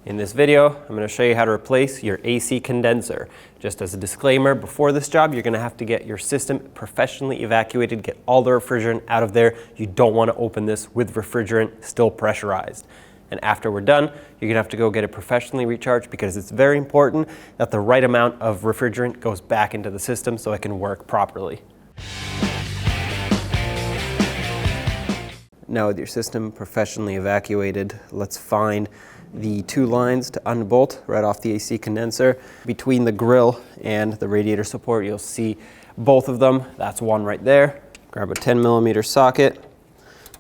In this video, I'm going to show you how to replace your AC condenser. Just as a disclaimer, before this job, you're going to have to get your system professionally evacuated, get all the refrigerant out of there. You don't want to open this with refrigerant still pressurized. And after we're done, you're going to have to go get it professionally recharged because it's very important that the right amount of refrigerant goes back into the system so it can work properly. Now with your system professionally evacuated, let's find the two lines to unbolt right off the AC condenser. Between the grill and the radiator support, you'll see both of them. That's one right there. Grab a 10mm socket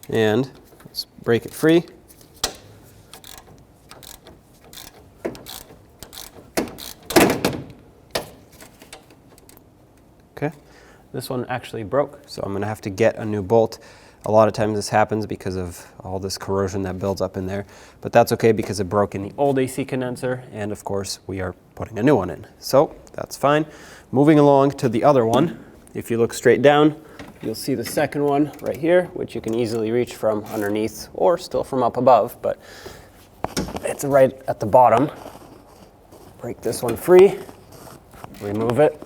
and let's break it free. Okay, this one actually broke, so I'm gonna have to get a new bolt. A lot of times this happens because of all this corrosion that builds up in there, but that's okay because it broke in the old AC condenser, and of course we are putting a new one in. So that's fine. Moving along to the other one, if you look straight down, you'll see the second one right here, which you can easily reach from underneath or still from up above, but it's right at the bottom. Break this one free, remove it.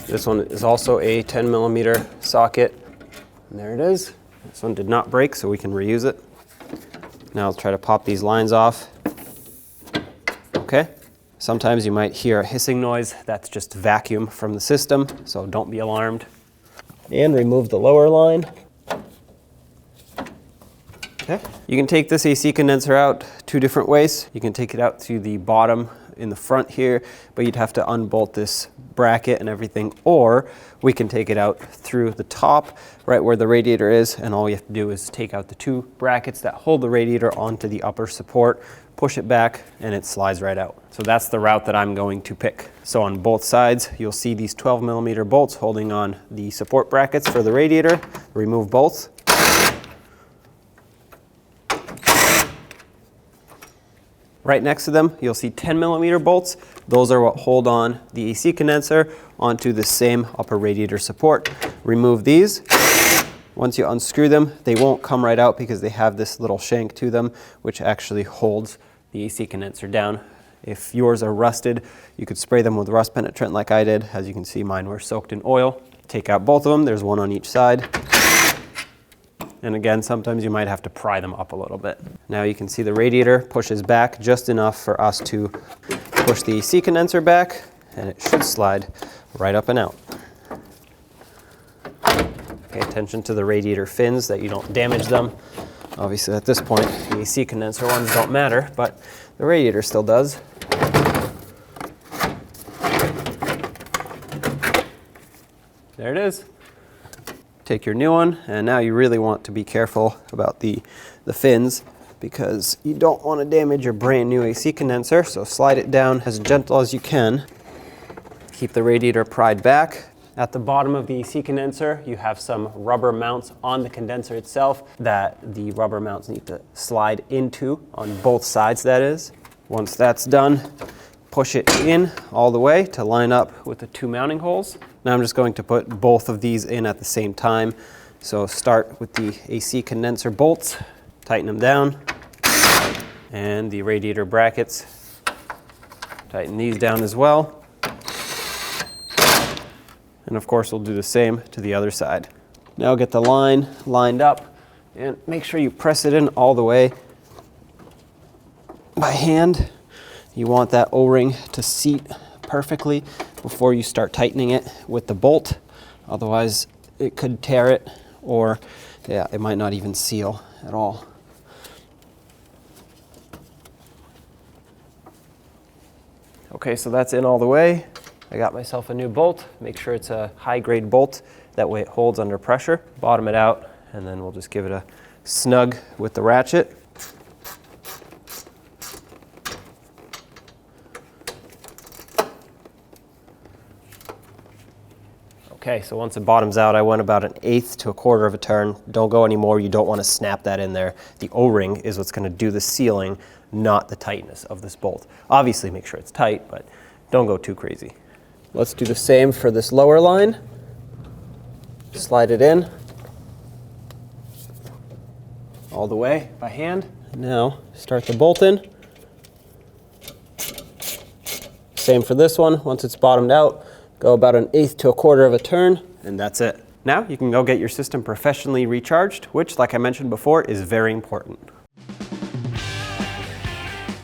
This one is also a 10mm socket, and there it is. This one did not break, so we can reuse it. Now let's try to pop these lines off. Okay, sometimes you might hear a hissing noise. That's just vacuum from the system, so don't be alarmed. And remove the lower line. Okay, you can take this AC condenser out two different ways. You can take it out to the bottom in the front here, but you'd have to unbolt this bracket and everything, or we can take it out through the top right where the radiator is, and all you have to do is take out the two brackets that hold the radiator onto the upper support, push it back, and it slides right out. So that's the route that I'm going to pick. So on both sides you'll see these 12mm bolts holding on the support brackets for the radiator. Remove both. Right next to them, you'll see 10mm bolts. Those are what hold on the AC condenser onto the same upper radiator support. Remove these. Once you unscrew them, they won't come right out because they have this little shank to them, which actually holds the AC condenser down. If yours are rusted, you could spray them with rust penetrant like I did. As you can see, mine were soaked in oil. Take out both of them. There's one on each side. And again, sometimes you might have to pry them up a little bit. Now you can see the radiator pushes back just enough for us to push the AC condenser back, and it should slide right up and out. Pay attention to the radiator fins that you don't damage them. Obviously at this point, the AC condenser ones don't matter, but the radiator still does. There it is. Take your new one, and now you really want to be careful about the fins because you don't want to damage your brand new AC condenser, so slide it down as gentle as you can. Keep the radiator pried back. At the bottom of the AC condenser, you have some rubber mounts on the condenser itself that the rubber mounts need to slide into on both sides, that is. Once that's done, push it in all the way to line up with the two mounting holes. Now I'm just going to put both of these in at the same time. So start with the AC condenser bolts, tighten them down, and the radiator brackets, tighten these down as well. And of course we'll do the same to the other side. Now get the line lined up and make sure you press it in all the way by hand. You want that O-ring to seat perfectly before you start tightening it with the bolt. Otherwise, it could tear it, or it might not even seal at all. Okay, so that's in all the way. I got myself a new bolt. Make sure it's a high-grade bolt. That way it holds under pressure. Bottom it out, and then we'll just give it a snug with the ratchet. Okay, so once it bottoms out, I went about 1/8 to 1/4 of a turn. Don't go anymore. You don't want to snap that in there. The O-ring is what's going to do the sealing, not the tightness of this bolt. Obviously make sure it's tight, but don't go too crazy. Let's do the same for this lower line. Slide it in. all the way by hand. Now start the bolt in. Same for this one. Once it's bottomed out, go about 1/8 to 1/4 of a turn, and that's it. Now you can go get your system professionally recharged, which, like I mentioned before, is very important.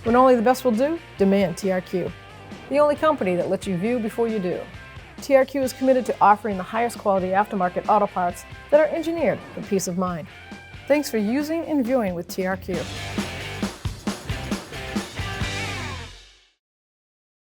When only the best will do, demand TRQ. The only company that lets you view before you do. TRQ is committed to offering the highest quality aftermarket auto parts that are engineered for peace of mind. Thanks for using and viewing with TRQ.